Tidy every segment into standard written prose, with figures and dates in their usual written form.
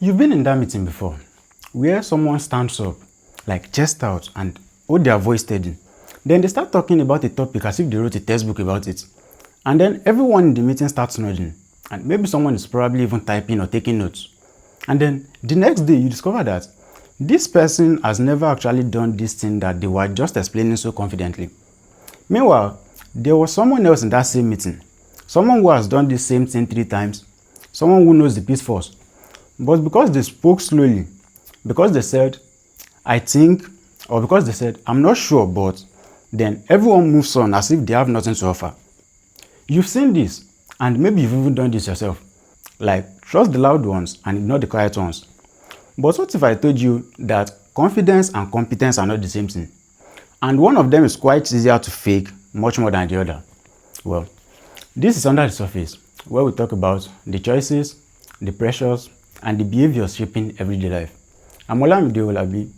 You've been in that meeting before, where someone stands up, like chest out, and hold their voice steady. Then they start talking about a topic as if they wrote a textbook about it. And then everyone in the meeting starts nodding, and maybe someone is probably even typing or taking notes. And then the next day you discover that this person has never actually done this thing that they were just explaining so confidently. Meanwhile, there was someone else in that same meeting, someone who has done the same thing 3 times, someone who knows the pitfalls. But because they spoke slowly, because they said, I think, or because they said, I'm not sure, but then everyone moves on as if they have nothing to offer. You've seen this, and maybe you've even done this yourself. Like, trust the loud ones and ignore the quiet ones. But what if I told you that confidence and competence are not the same thing? And one of them is quite easier to fake, much more than the other. Well, this is Under the Surface, where we talk about the choices, the pressures, and the behaviors shaping everyday life. I'm Olamide,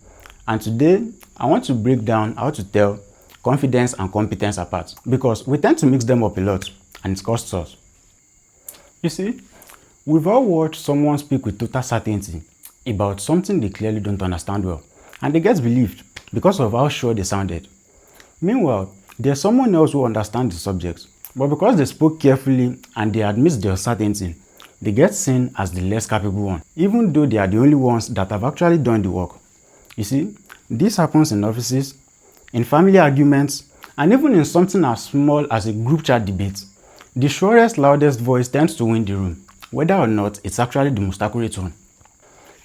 and today I want to break down how to tell confidence and competence apart, because we tend to mix them up a lot and it costs us. You see, we've all watched someone speak with total certainty about something they clearly don't understand well, and they get believed because of how sure they sounded. Meanwhile, there's someone else who understands the subject, but because they spoke carefully and they admit their uncertainty, they get seen as the less capable one, even though they are the only ones that have actually done the work. You see, this happens in offices, in family arguments, and even in something as small as a group chat debate. The surest, loudest voice tends to win the room, whether or not it's actually the most accurate one.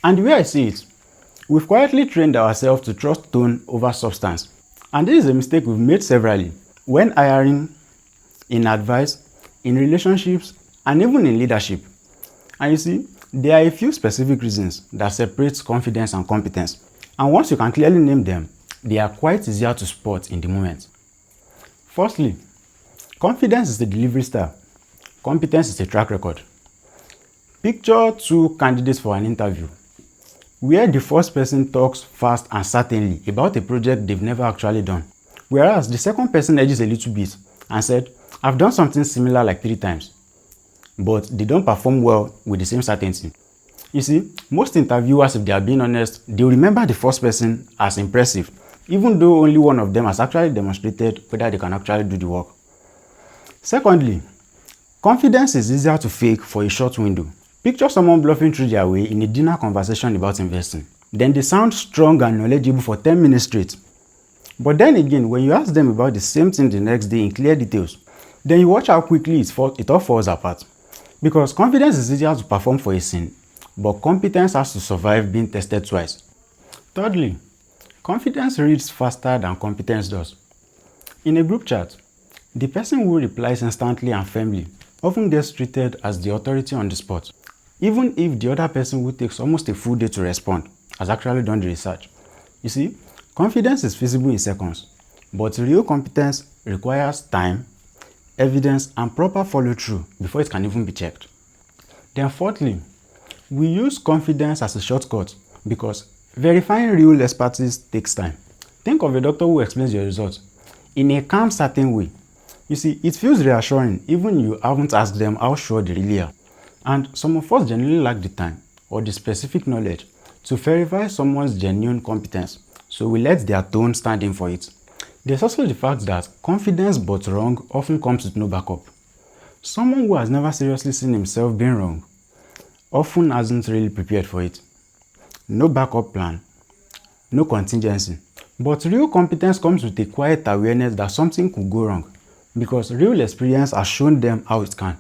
And the way I see it, we've quietly trained ourselves to trust tone over substance. And this is a mistake we've made severally, when hiring, in advice, in relationships, and even in leadership. And you see, there are a few specific reasons that separate confidence and competence. And once you can clearly name them, they are quite easier to spot in the moment. Firstly, confidence is the delivery style. Competence is a track record. Picture 2 candidates for an interview, where the first person talks fast and certainly about a project they've never actually done, whereas the second person edges a little bit and said, I've done something similar like 3 times. But they don't perform well with the same certainty. You see, most interviewers, if they are being honest, they'll remember the first person as impressive, even though only one of them has actually demonstrated whether they can actually do the work. Secondly, confidence is easier to fake for a short window. Picture someone bluffing through their way in a dinner conversation about investing. Then they sound strong and knowledgeable for 10 minutes straight. But then again, when you ask them about the same thing the next day in clear details, then you watch how quickly it all falls apart. Because confidence is easier to perform for a scene, but competence has to survive being tested twice. Thirdly, confidence reads faster than competence does. In a group chat, the person who replies instantly and firmly often gets treated as the authority on the spot, even if the other person who takes almost a full day to respond has actually done the research. You see, confidence is feasible in seconds, but real competence requires time, evidence, and proper follow-through before it can even be checked. Then fourthly, we use confidence as a shortcut because verifying real expertise takes time. Think of a doctor who explains your results in a calm, certain way. You see, it feels reassuring even you haven't asked them how sure they really are. And some of us genuinely lack the time or the specific knowledge to verify someone's genuine competence, so we let their tone stand in for it. There's also the fact that confidence but wrong often comes with no backup. Someone who has never seriously seen himself being wrong often hasn't really prepared for it. No backup plan, no contingency. But real competence comes with a quiet awareness that something could go wrong, because real experience has shown them how it can.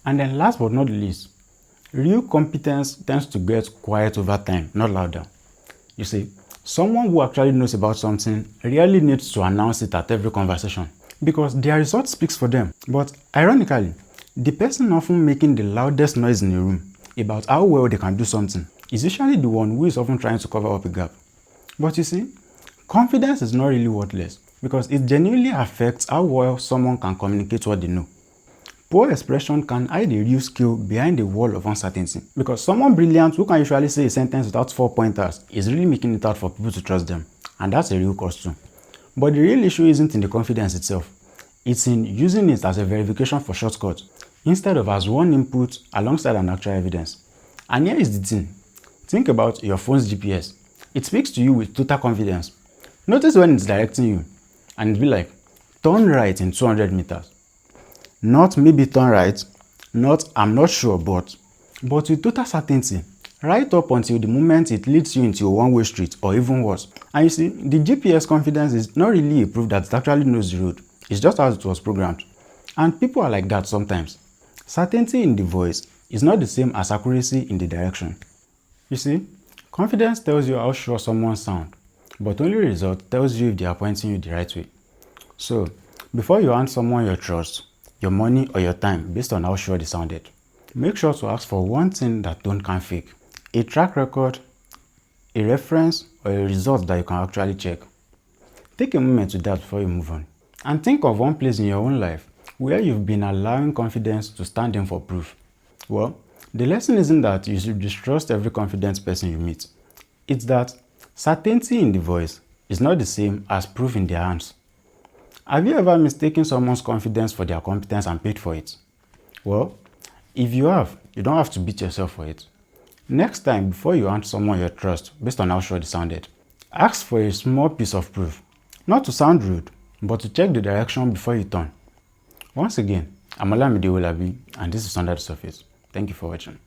And then last but not least, real competence tends to get quiet over time, not louder. You see, someone who actually knows about something rarely needs to announce it at every conversation because their result speaks for them. But ironically, the person often making the loudest noise in the room about how well they can do something is usually the one who is often trying to cover up a gap. But you see, confidence is not really worthless because it genuinely affects how well someone can communicate what they know. Poor expression can hide a real skill behind a wall of uncertainty, because someone brilliant who can usually say a sentence without 4 pointers is really making it hard for people to trust them, and that's a real cost too. But the real issue isn't in the confidence itself, it's in using it as a verification for shortcuts instead of as one input alongside an actual evidence. And here is the thing, Think about your phone's GPS. It speaks to you with total confidence. Notice when it's directing you and it be like, turn right in 200 meters. Not maybe turn right, not I'm not sure, but with total certainty, right up until the moment it leads you into a one-way street or even worse. And you see, the GPS confidence is not really a proof that it actually knows the road. It's just how it was programmed. And people are like that sometimes. Certainty in the voice is not the same as accuracy in the direction. You see, confidence tells you how sure someone sounds, but only result tells you if they are pointing you the right way. So, before you hand someone your trust, your money or your time based on how sure they sounded, make sure to ask for one thing that tone can fake. A track record, a reference, or a result that you can actually check. Take a moment to that before you move on. And think of one place in your own life where you've been allowing confidence to stand in for proof. Well, the lesson isn't that you should distrust every confident person you meet. It's that certainty in the voice is not the same as proof in their hands. Have you ever mistaken someone's confidence for their competence and paid for it? Well, if you have, you don't have to beat yourself for it. Next time, before you hand someone your trust based on how sure they sounded, ask for a small piece of proof. Not to sound rude, but to check the direction before you turn. Once again, I'm Olamide and this is Under the Surface. Thank you for watching.